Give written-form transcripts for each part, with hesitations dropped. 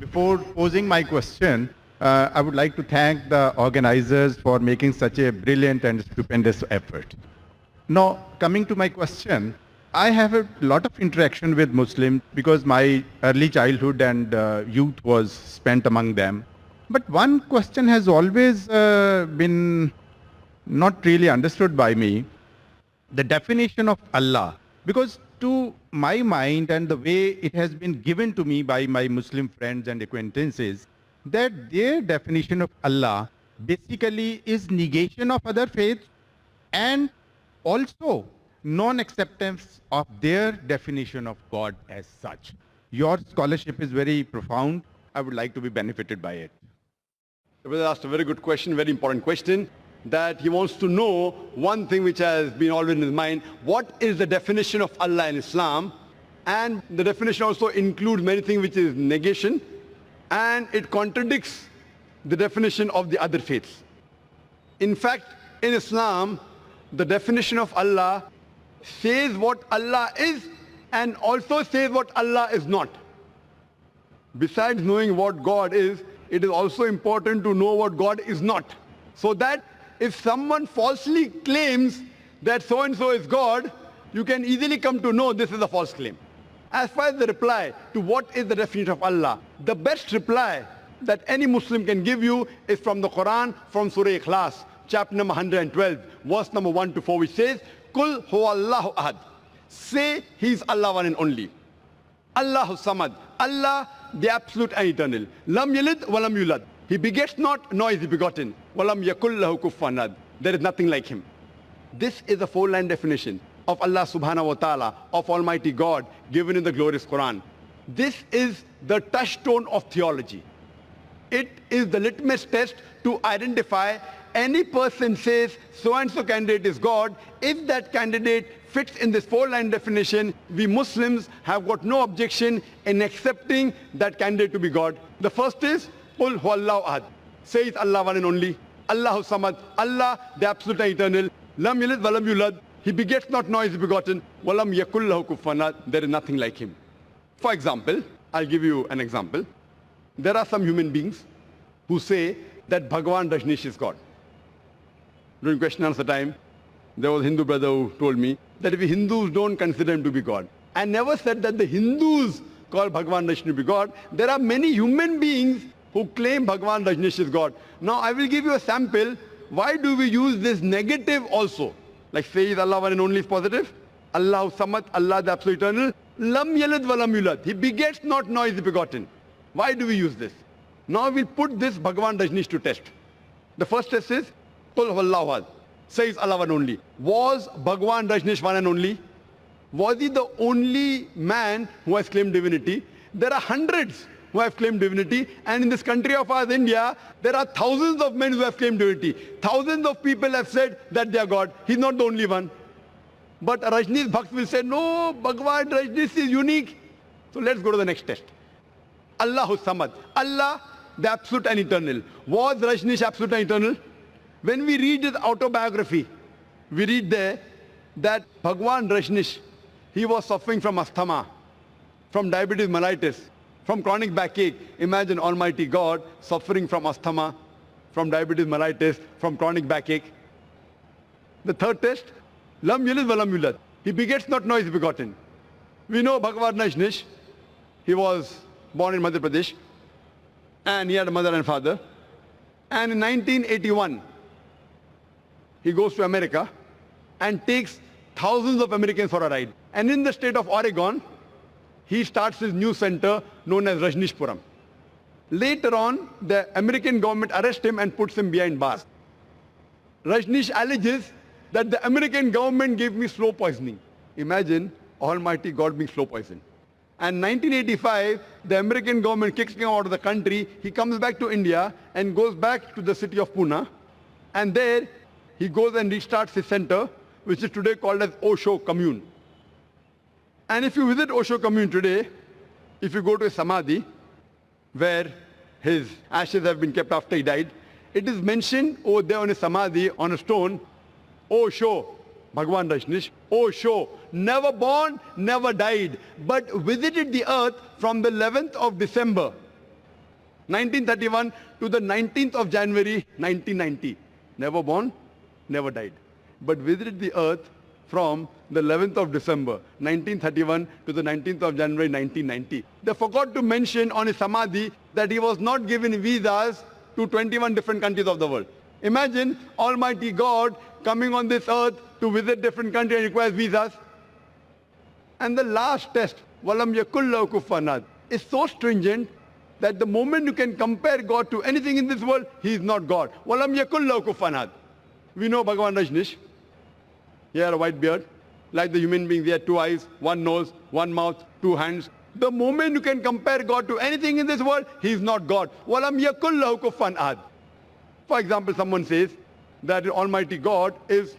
Before posing my question, I would like to thank the organizers for making such a brilliant and stupendous effort. Now, coming to my question, I have a lot of interaction with Muslims because my early childhood and youth was spent among them. But one question has always been not really understood by me, the definition of Allah. Because to my mind and the way it has been given to me by my Muslim friends and acquaintances, that their definition of Allah basically is negation of other faiths and also non-acceptance of their definition of God as such. Your scholarship is very profound. I would like to be benefited by it. The brother asked a very good question, very important question, that he wants to know one thing which has been always in his mind: what is the definition of Allah in Islam? And the definition also includes many things which is negation, and it contradicts the definition of the other faiths. In fact, in Islam, the definition of Allah says what Allah is and also says what Allah is not. Besides knowing what God is, it is also important to know what God is not. So that if someone falsely claims that so-and-so is God, you can easily come to know this is a false claim. As far as the reply to what is the definition of Allah, the best reply that any Muslim can give you is from the Quran, from Surah Ikhlas, chapter number 112, verse number 1 to 4, which says, Kul huwallahu ahad. Say he is Allah one and only. Allahu samad. Allah the absolute and eternal. Lam yalid walam yulad. He begets not, nor is he begotten. Walam yakul lahu kufuwan ahad. There is nothing like him. This is a four-line definition of Allah subhanahu wa ta'ala, of Almighty God, given in the glorious Quran. This is the touchstone of theology. It is the litmus test to identify any person says so-and-so candidate is God. If that candidate fits in this four-line definition, we Muslims have got no objection in accepting that candidate to be God. The first is, Qul huwallahu ahad. Say it's Allah one and only. Allahu samad. Allah the absolute and eternal. Lam yalid walam yulad. He begets not, nor is he begotten. Walam yakul lahu kufuwan ahad. There is nothing like him. For example, I'll give you an example. There are some human beings who say that Bhagwan Rajneesh is God. During question and answer time, there was a Hindu brother who told me that if Hindus don't consider him to be God, I never said that the Hindus call Bhagwan Rajneesh to be God. There are many human beings who claim Bhagwan Rajneesh is God. Now I will give you a sample. Why do we use this negative also? Like say is Allah one and only is positive. Allahu samad, Allah the absolute eternal. Lam yalid walam yulad. He begets not, nor is he begotten. Why do we use this? Now we'll put this Bhagwan Rajneesh to test. The first test is, Qul huwallahu ahad. Says Allah one only. Was Bhagwan Rajneesh one and only? Was he the only man who has claimed divinity? There are hundreds who have claimed divinity, and in this country of ours, India, there are thousands of men who have claimed divinity. Thousands of people have said that they are God. He's not the only one. But Rajneesh Bhakt will say, no, Bhagwan Rajneesh is unique. So let's go to the next test. Allahu samad. Allah the absolute and eternal. Was Rajneesh absolute and eternal? When we read his autobiography, we read there that Bhagwan Rajneesh, he was suffering from asthma, from diabetes mellitus, from chronic backache. Imagine Almighty God suffering from asthma, from diabetes mellitus, from chronic backache. The third test, Lam yalid walam yulad. He begets not, nor is he begotten. We know Bhagwan Rajneesh, he was born in Madhya Pradesh, and he had a mother and father. And in 1981, he goes to America and takes thousands of Americans for a ride. And in the state of Oregon, he starts his new center known as Rajneeshpuram. Later on, the American government arrests him and puts him behind bars. Rajneesh alleges that the American government gave me slow poisoning. Imagine Almighty God being slow poisoned. And 1985, the American government kicks him out of the country. He comes back to India and goes back to the city of Pune. And there, he goes and restarts his center, which is today called as Osho Commune. And if you visit Osho Commune today, if you go to a Samadhi, where his ashes have been kept after he died, it is mentioned over there on a Samadhi, on a stone, Osho, Bhagwan Rajneesh, Osho, never born, never died, but visited the earth from the 11th of December 1931 to the 19th of January 1990. Never born, never died. But visited the earth from the 11th of December 1931 to the 19th of January 1990. They forgot to mention on his samadhi that he was not given visas to 21 different countries of the world. Imagine Almighty God coming on this earth to visit different countries and requires visas. And the last test, Walam Yakullahu Kufanad, is so stringent that the moment you can compare God to anything in this world, he is not God. Walam Yakullahu Kufanad. We know Bhagavan Rajneesh. He had a white beard. Like the human beings, he had 2 eyes, 1 nose, 1 mouth, 2 hands. The moment you can compare God to anything in this world, he is not God. Walam Yakullahu Kufanad. For example, someone says that Almighty God is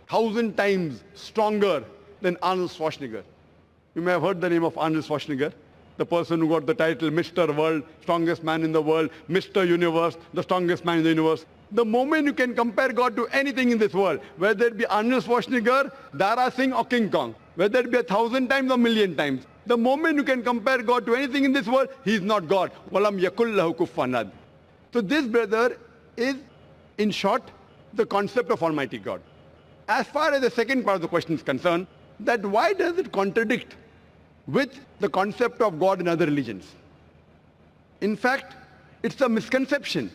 1,000 times stronger than Arnold Schwarzenegger. You may have heard the name of Arnold Schwarzenegger, the person who got the title Mr. World, strongest man in the world, Mr. Universe, the strongest man in the universe. The moment you can compare God to anything in this world, whether it be Arnold Schwarzenegger, Dara Singh or King Kong, whether it be 1,000 times or 1,000,000 times, the moment you can compare God to anything in this world, he is not God. Walam yakullahu kufanad. So this, brother, is, in short, the concept of Almighty God. As far as the second part of the question is concerned, that why does it contradict with the concept of God in other religions? In fact, it's a misconception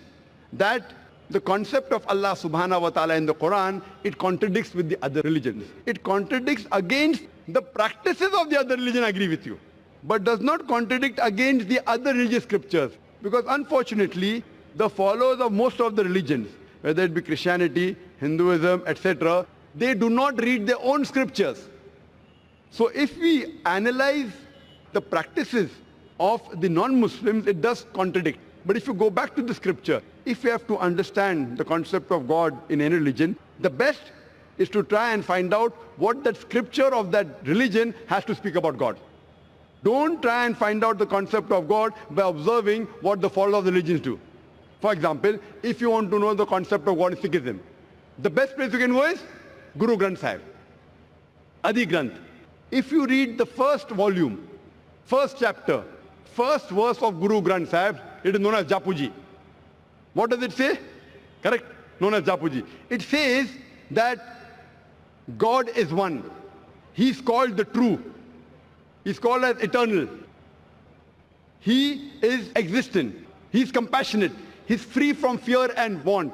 that the concept of Allah subhanahu wa ta'ala in the Quran, it contradicts with the other religions. It contradicts against the practices of the other religion, I agree with you, but does not contradict against the other religious scriptures. Because unfortunately, the followers of most of the religions, whether it be Christianity, Hinduism, etc., they do not read their own scriptures. So if we analyze the practices of the non-Muslims, it does contradict. But if you go back to the scripture, if you have to understand the concept of God in any religion, the best is to try and find out what that scripture of that religion has to speak about God. Don't try and find out the concept of God by observing what the followers of the religions do. For example, if you want to know the concept of God in Sikhism, the best place you can go is Guru Granth Sahib, Adi Granth. If you read the first volume, first chapter, first verse of Guru Granth Sahib, it is known as Japuji. What does it say? Correct? Known as Japuji. It says that God is one. He is called the true. He is called as eternal. He is existent. He is compassionate. He is free from fear and want.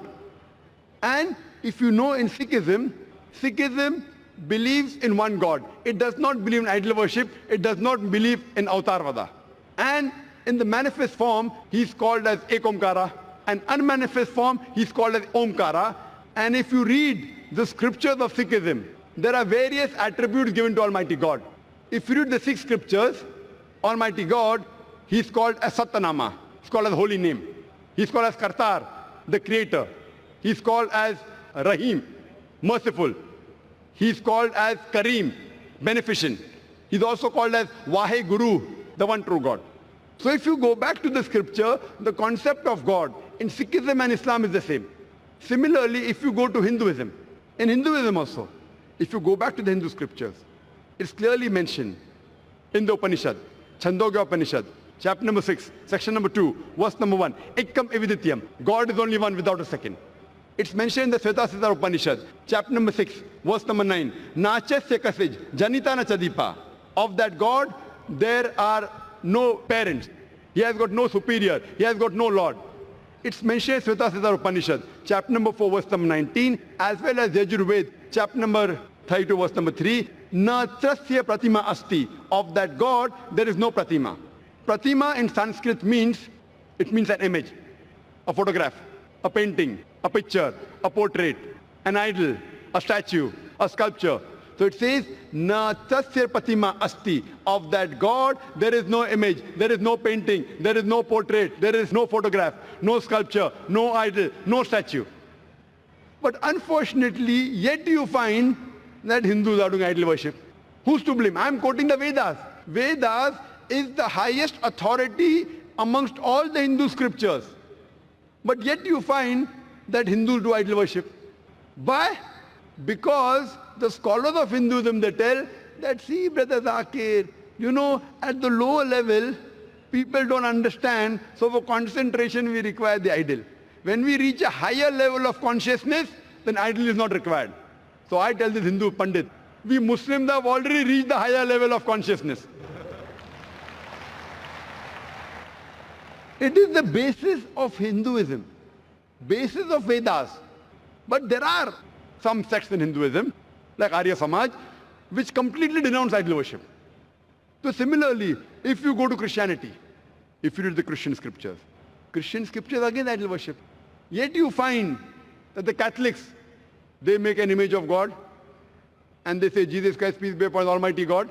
And if you know in Sikhism, Sikhism believes in one God. It does not believe in idol worship. It does not believe in Avatarvada. And in the manifest form, he is called as Ekomkara. And unmanifest form, he is called as Omkara. And if you read the scriptures of Sikhism, there are various attributes given to Almighty God. If you read the 6 scriptures, Almighty God, he is called as Satanama. He is called as holy name. He is called as Kartar, the creator. He is called as Rahim, merciful. He is called as Kareem, beneficent. He is also called as Vahe Guru, the one true God. So if you go back to the scripture, the concept of God in Sikhism and Islam is the same. Similarly, if you go to Hinduism, in Hinduism also, if you go back to the Hindu scriptures, it's clearly mentioned in the Upanishad, Chandogya Upanishad, chapter number 6, section number 2, verse number 1, Ekam Evidityam, God is only one without a second. It's mentioned in the Svetasithar Upanishad, chapter number 6, verse number 9, Nachasya Kasij, Janitana Chadipa. Of that God, there are no parents. He has got no superior. He has got no Lord. It's mentioned in Svetasithar Upanishad, chapter number 4, verse number 19, as well as Yajurved, chapter number 32, verse number 3, Na Trasya Pratima Asti. Of that God, there is no Pratima. Pratima in Sanskrit means, it means an image, a photograph, a painting, a picture, a portrait, an idol, a statue, a sculpture. So it says, Na Tasya Pratima Asti. Of that God, there is no image, there is no painting, there is no portrait, there is no photograph, no sculpture, no idol, no statue. But unfortunately, yet you find that Hindus are doing idol worship. Who's to blame? I'm quoting the Vedas. Vedas is the highest authority amongst all the Hindu scriptures. But yet you find that Hindus do idol worship. Why? Because the scholars of Hinduism, they tell that, see, Brother Zakir, you know, at the lower level, People don't understand, so for concentration we require the idol. When we reach a higher level of consciousness, then idol is not required. So I tell this Hindu Pandit, we Muslims have already reached the higher level of consciousness. It is the basis of Hinduism, basis of Vedas. But there are some sects in Hinduism, like Arya Samaj, which completely denounce idol worship. So similarly, if you go to Christianity, if you read the Christian scriptures again idol worship. Yet you find that the Catholics, they make an image of God and they say Jesus Christ, peace be upon the Almighty God.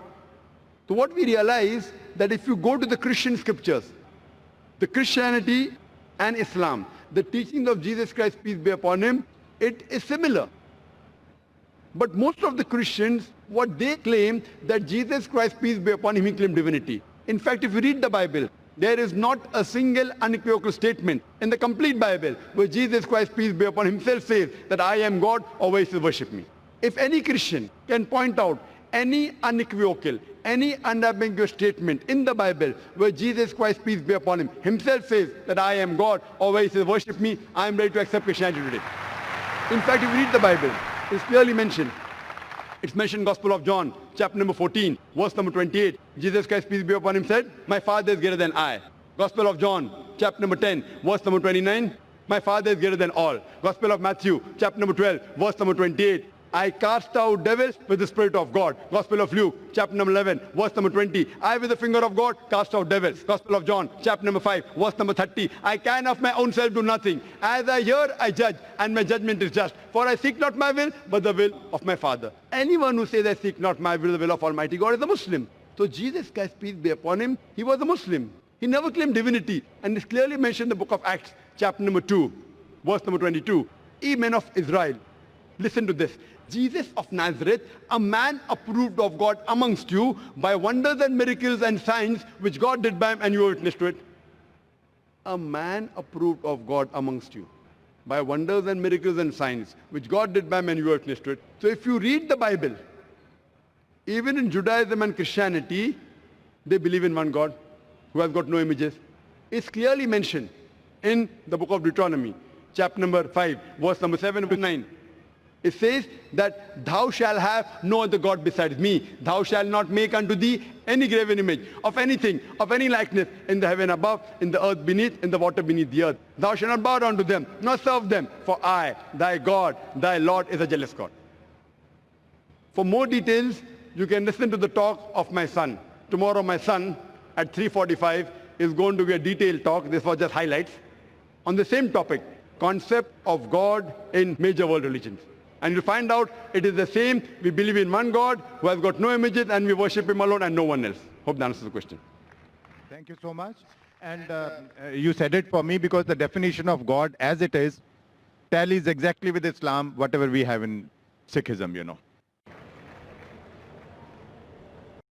So what we realize that if you go to the Christian scriptures, the Christianity and Islam, the teachings of Jesus Christ, peace be upon him, it is similar. But most of the Christians, what they claim that Jesus Christ, peace be upon him, he claimed divinity. In fact, if you read the Bible, there is not a single unequivocal statement in the complete Bible where Jesus Christ, peace be upon him, himself says that I am God, always worship me. If any Christian can point out any unequivocal, any unambiguous statement in the Bible where Jesus Christ, peace be upon him, himself says that I am God, always worship me, I am ready to accept Christianity today. In fact, if you read the Bible, it's clearly mentioned. It's mentioned in Gospel of John, chapter number 14, verse number 28. Jesus Christ, peace be upon him, said, my Father is greater than I. Gospel of John, chapter number 10, verse number 29. My Father is greater than all. Gospel of Matthew, chapter number 12, verse number 28. I cast out devils with the Spirit of God. Gospel of Luke, chapter number 11, verse number 20. I with the finger of God cast out devils. Gospel of John, chapter number 5, verse number 30. I can of my own self do nothing. As I hear, I judge, and my judgment is just. For I seek not my will, but the will of my Father. Anyone who says I seek not my will, the will of Almighty God is a Muslim. So Jesus Christ, peace be upon him, he was a Muslim. He never claimed divinity. And it's clearly mentioned in the book of Acts, chapter number 2, verse number 22. Ye men of Israel, listen to this. Jesus of Nazareth, a man approved of God amongst you by wonders and miracles and signs which God did by him, and you were witness to it. A man approved of God amongst you by wonders and miracles and signs which God did by him, and you were witness to it. So if you read the Bible, even in Judaism and Christianity, they believe in one God who has got no images. It's clearly mentioned in the book of Deuteronomy, chapter number 5, verse number 7 to 9. It says that thou shalt have no other God besides me. Thou shalt not make unto thee any graven image of anything, of any likeness in the heaven above, in the earth beneath, in the water beneath the earth. Thou shalt not bow down to them, nor serve them. For I, thy God, thy Lord, is a jealous God. For more details, you can listen to the talk of my son. Tomorrow my son at 3:45 is going to be a detailed talk. This was just highlights on the same topic, concept of God in major world religions. And you'll find out it is the same. We believe in one God who has got no images, and we worship him alone and no one else. Hope that answers the question. Thank you so much. And you said it for me because the definition of God as it is tallies exactly with Islam, whatever we have in Sikhism,